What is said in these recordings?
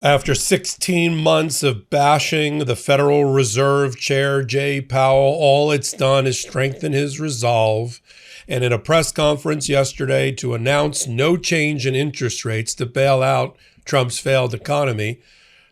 After 16 months of bashing the Federal Reserve Chair Jay Powell, all it's done is strengthen his resolve. And in a press conference yesterday to announce no change in interest rates to bail out Trump's failed economy,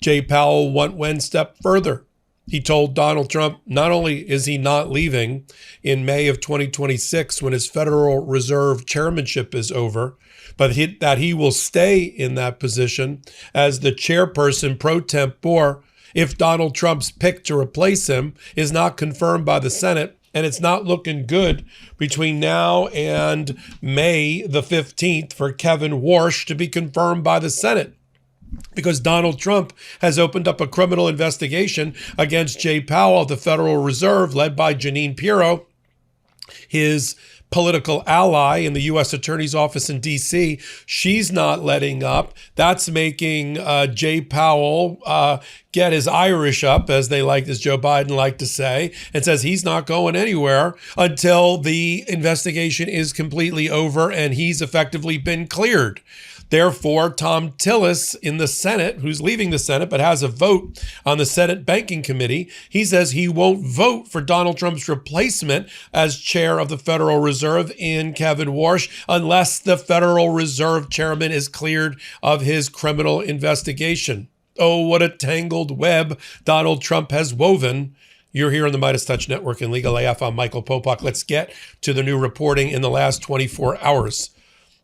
Jay Powell went one step further. He told Donald Trump not only is he not leaving in May of 2026 when his Federal Reserve chairmanship is over, but that he will stay in that position as the chairperson pro tempore if Donald Trump's pick to replace him is not confirmed by the Senate. And it's not looking good between now and May the 15th for Kevin Warsh to be confirmed by the Senate, because Donald Trump has opened up a criminal investigation against Jay Powell, the Federal Reserve, led by Jeanine Pirro, his political ally in the U.S. Attorney's Office in D.C. She's not letting up. That's making Jay Powell get his Irish up, as Joe Biden liked to say, and says he's not going anywhere until the investigation is completely over and he's effectively been cleared. Therefore, Tom Tillis in the Senate, who's leaving the Senate but has a vote on the Senate Banking Committee, he says he won't vote for Donald Trump's replacement as chair of the Federal Reserve in Kevin Warsh unless the Federal Reserve chairman is cleared of his criminal investigation. Oh, what a tangled web Donald Trump has woven. You're here on the MeidasTouch Network and Legal AF. I'm Michael Popok. Let's get to the new reporting in the last 24 hours.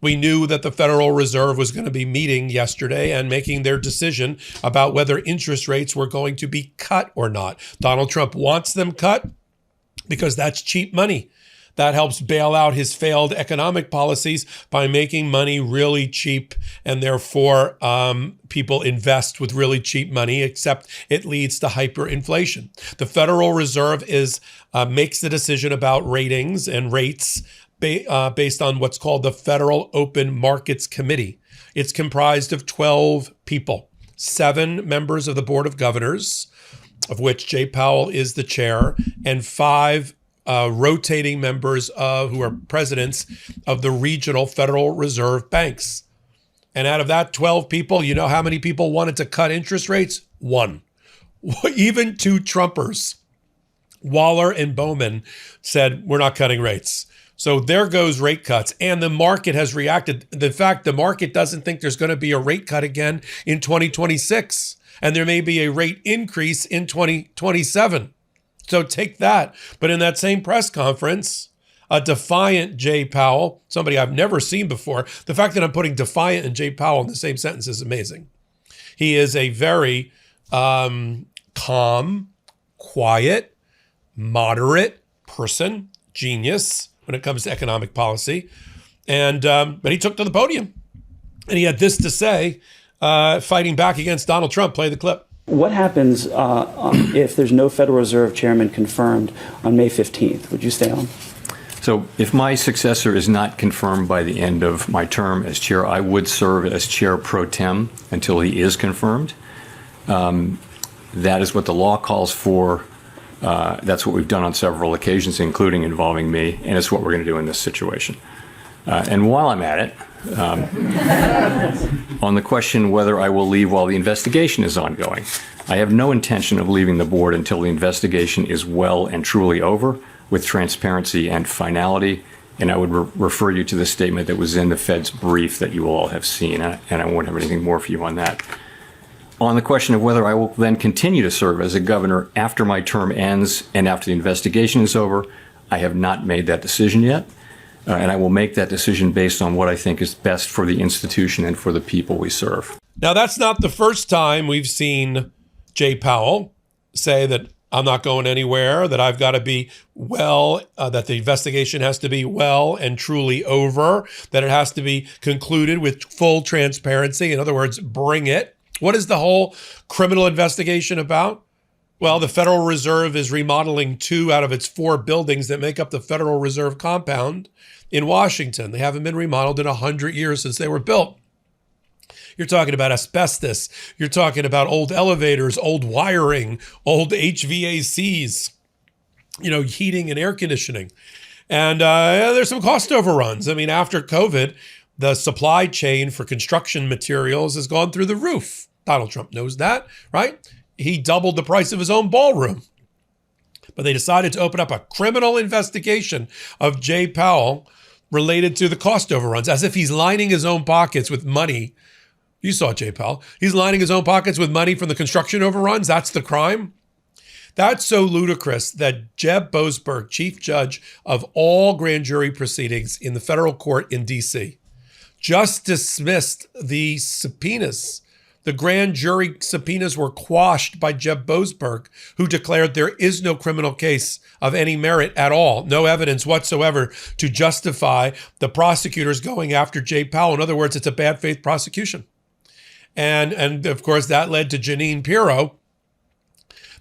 We knew that the Federal Reserve was going to be meeting yesterday and making their decision about whether interest rates were going to be cut or not. Donald Trump wants them cut because that's cheap money. That helps bail out his failed economic policies by making money really cheap, and therefore people invest with really cheap money, except it leads to hyperinflation. The Federal Reserve makes the decision about ratings and rates based on what's called the Federal Open Markets Committee. It's comprised of 12 people, 7 members of the Board of Governors, of which Jay Powell is the chair, and 5 rotating members who are presidents of the regional Federal Reserve banks. And out of that 12 people, you know how many people wanted to cut interest rates? 1. Even 2 Trumpers, Waller and Bowman, said, we're not cutting rates. So there goes rate cuts. And the market has reacted. In fact, the market doesn't think there's going to be a rate cut again in 2026. And there may be a rate increase in 2027. So take that. But in that same press conference, a defiant Jay Powell, somebody I've never seen before. The fact that I'm putting defiant and Jay Powell in the same sentence is amazing. He is a very calm, quiet, moderate person, genius when it comes to economic policy. And but he took to the podium and he had this to say, fighting back against Donald Trump. Play the clip. What happens if there's no Federal Reserve chairman confirmed on May 15th? Would you stay on? So if my successor is not confirmed by the end of my term as chair, I would serve as chair pro tem until he is confirmed. That is what the law calls for. That's what we've done on several occasions, including involving me, and it's what we're going to do in this situation. And while I'm at it, on the question whether I will leave while the investigation is ongoing, I have no intention of leaving the board until the investigation is well and truly over, with transparency and finality. And I would refer you to the statement that was in the Fed's brief that you all have seen, and I won't have anything more for you on that. On the question of whether I will then continue to serve as a governor after my term ends and after the investigation is over, I have not made that decision yet. And I will make that decision based on what I think is best for the institution and for the people we serve. Now, that's not the first time we've seen Jay Powell say that I'm not going anywhere, that I've got to be that the investigation has to be well and truly over, that it has to be concluded with full transparency. In other words, bring it. What is the whole criminal investigation about? Well, the Federal Reserve is remodeling 2 out of its 4 buildings that make up the Federal Reserve compound in Washington. They haven't been remodeled in 100 years since they were built. You're talking about asbestos. You're talking about old elevators, old wiring, old HVACs, heating and air conditioning. And there's some cost overruns. I mean, after COVID, the supply chain for construction materials has gone through the roof. Donald Trump knows that, right? He doubled the price of his own ballroom. But they decided to open up a criminal investigation of Jay Powell related to the cost overruns, as if he's lining his own pockets with money. You saw Jay Powell. He's lining his own pockets with money from the construction overruns. That's the crime. That's so ludicrous that Jeb Boasberg, chief judge of all grand jury proceedings in the federal court in D.C., just dismissed the subpoenas. The grand jury subpoenas were quashed by Jeb Boasberg, who declared there is no criminal case of any merit at all, no evidence whatsoever to justify the prosecutors going after Jay Powell. In other words, it's a bad faith prosecution. And of course, that led to Jeanine Pirro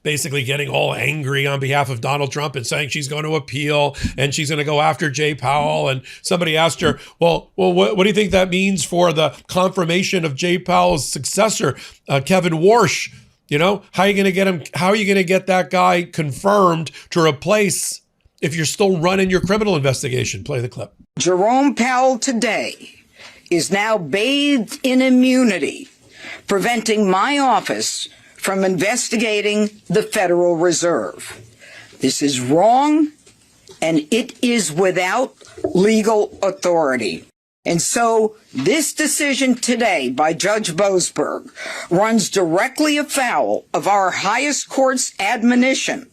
basically getting all angry on behalf of Donald Trump and saying she's going to appeal and she's going to go after Jay Powell. And somebody asked her, well, what do you think that means for the confirmation of Jay Powell's successor, Kevin Warsh? You know, how are you going to get him? How are you going to get that guy confirmed to replace if you're still running your criminal investigation? Play the clip. Jerome Powell today is now bathed in immunity, preventing my office from investigating the Federal Reserve. This is wrong, and it is without legal authority. And so this decision today by Judge Boasberg runs directly afoul of our highest court's admonition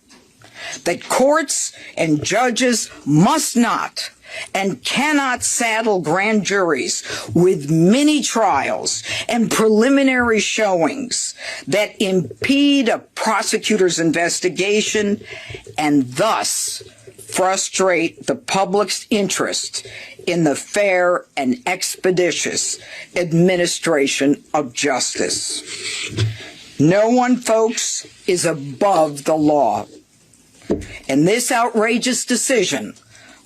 that courts and judges must not and cannot saddle grand juries with mini trials and preliminary showings that impede a prosecutor's investigation and thus frustrate the public's interest in the fair and expeditious administration of justice. No one, folks, is above the law. And this outrageous decision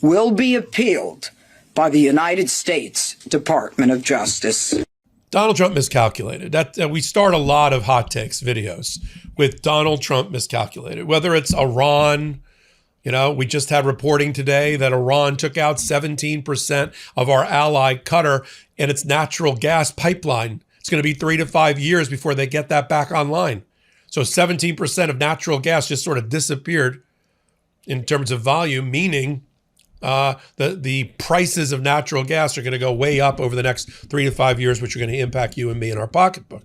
will be appealed by the United States Department of Justice. Donald Trump miscalculated. We start a lot of hot takes videos with Donald Trump miscalculated, whether it's Iran. You know, we just had reporting today that Iran took out 17% of our ally Qatar and its natural gas pipeline. It's going to be 3 to 5 years before they get that back online. So 17% of natural gas just sort of disappeared in terms of volume, meaning the prices of natural gas are going to go way up over the next 3 to 5 years, which are going to impact you and me in our pocketbook.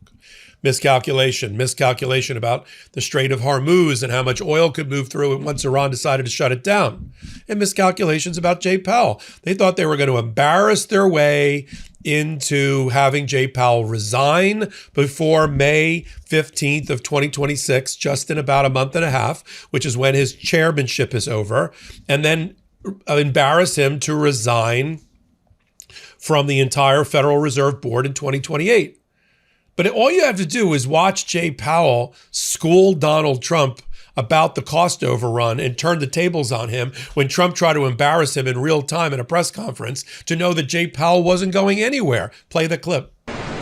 Miscalculation about the Strait of Hormuz and how much oil could move through it once Iran decided to shut it down. And miscalculations about Jay Powell. They thought they were going to embarrass their way into having Jay Powell resign before May 15th of 2026, just in about a month and a half, which is when his chairmanship is over, and then embarrass him to resign from the entire Federal Reserve Board in 2028. But all you have to do is watch Jay Powell school Donald Trump about the cost overrun and turn the tables on him when Trump tried to embarrass him in real time at a press conference to know that Jay Powell wasn't going anywhere. Play the clip.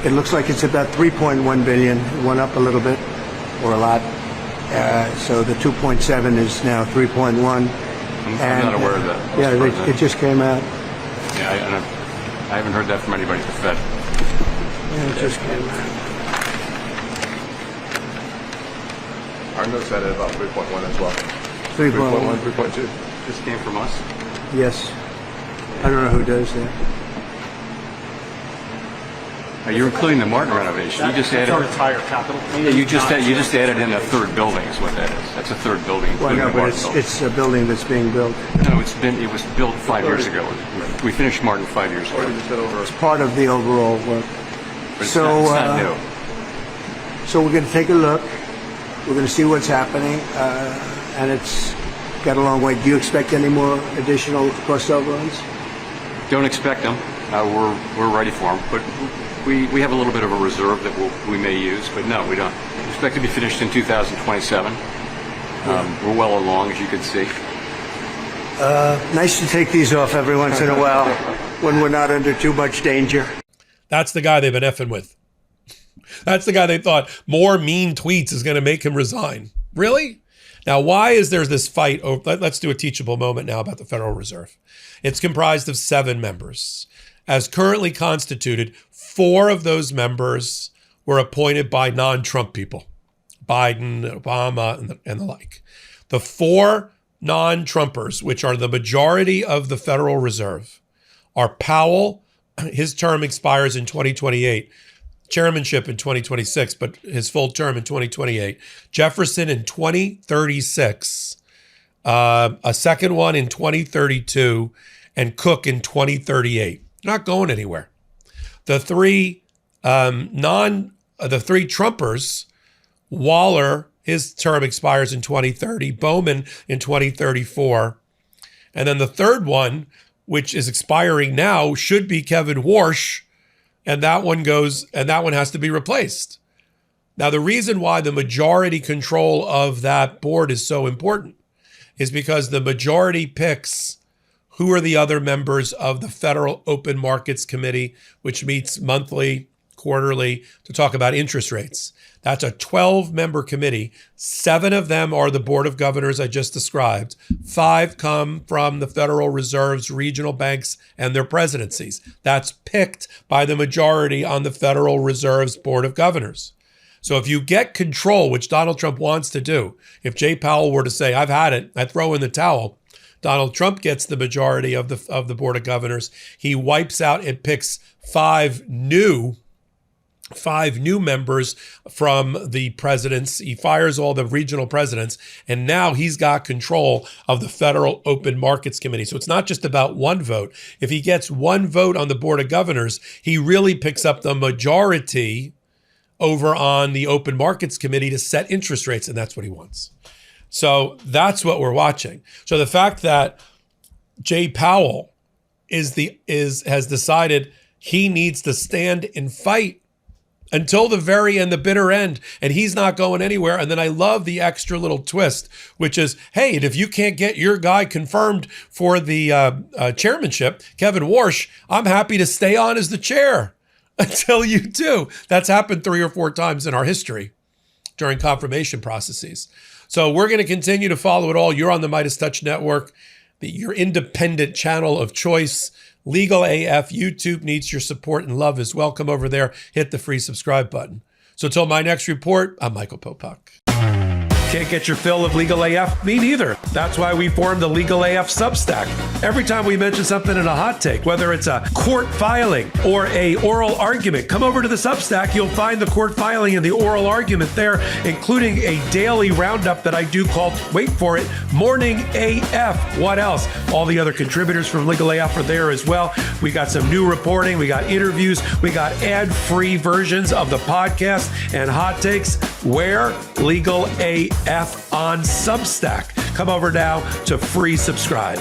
It looks like it's about 3.1 billion. It went up a little bit, or a lot. So the 2.7 is now 3.1. I'm not aware of that. Yeah, it just came out. Yeah, I haven't heard that from anybody at the Fed. Yeah, it just came out. Our notes had it about 3.1 as well. 3.1. 3.2. This came from us? Yes. I don't know who does that. You're including the Martin renovation. You just added our entire capital. Yeah, you just added in a third building is what that is. That's a third building. Well, no, including the but Martin building. it's a building that's being built. No, it was built 5 years ago. We finished Martin 5 years ago. It's part of the overall work. But it's So, not new. So we're going to take a look. We're going to see what's happening, and it's got a long way. Do you expect any more additional cost overruns? Don't expect them. We're ready for them, but we have a little bit of a reserve that we may use, but no, we don't. We expect to be finished in 2027. We're well along, as you can see. Nice to take these off every once in a while when we're not under too much danger. That's the guy they've been effing with. That's the guy they thought more mean tweets is going to make him resign. Really? Now, why is there this fight? Let's do a teachable moment now about the Federal Reserve. It's comprised of 7 members. As currently constituted, 4 of those members were appointed by non-Trump people, Biden, Obama, and the like. The 4 non-Trumpers, which are the majority of the Federal Reserve, are Powell. His term expires in 2028. Chairmanship in 2026, but his full term in 2028. Jefferson in 2036. A second one in 2032, and Cook in 2038. Not going anywhere. The three Trumpers, Waller, his term expires in 2030, Bowman in 2034, and then the third one, which is expiring now, should be Kevin Warsh, and that one has to be replaced. Now, the reason why the majority control of that board is so important is because the majority picks who are the other members of the Federal Open Markets Committee, which meets monthly, quarterly, to talk about interest rates. That's a 12-member committee. 7 of them are the Board of Governors I just described. 5 come from the Federal Reserve's regional banks and their presidencies. That's picked by the majority on the Federal Reserve's Board of Governors. So if you get control, which Donald Trump wants to do, if Jay Powell were to say, I've had it, I throw in the towel, Donald Trump gets the majority of the Board of Governors. He wipes out and picks 5 new members from the presidents. He fires all the regional presidents, and now he's got control of the Federal Open Markets Committee. So it's not just about one vote. If he gets one vote on the Board of Governors, he really picks up the majority over on the Open Markets Committee to set interest rates, and that's what he wants. So that's what we're watching. So the fact that Jay Powell has decided he needs to stand and fight until the very end, the bitter end, and he's not going anywhere. And then I love the extra little twist, which is, hey, and if you can't get your guy confirmed for the chairmanship, Kevin Warsh, I'm happy to stay on as the chair until you do. That's happened 3 or 4 times in our history during confirmation processes. So we're going to continue to follow it all. You're on the MeidasTouch Network, your independent channel of choice. Legal AF, YouTube needs your support and love as well. Come over there, hit the free subscribe button. So till my next report, I'm Michael Popok. Can't get your fill of Legal AF? Me neither. That's why we formed the Legal AF Substack. Every time we mention something in a hot take, whether it's a court filing or a oral argument, come over to the Substack. You'll find the court filing and the oral argument there, including a daily roundup that I do called, wait for it, Morning AF. What else? All the other contributors from Legal AF are there as well. We got some new reporting. We got interviews. We got ad-free versions of the podcast and hot takes. Where? Legal AF on Substack. Come over now to free subscribe.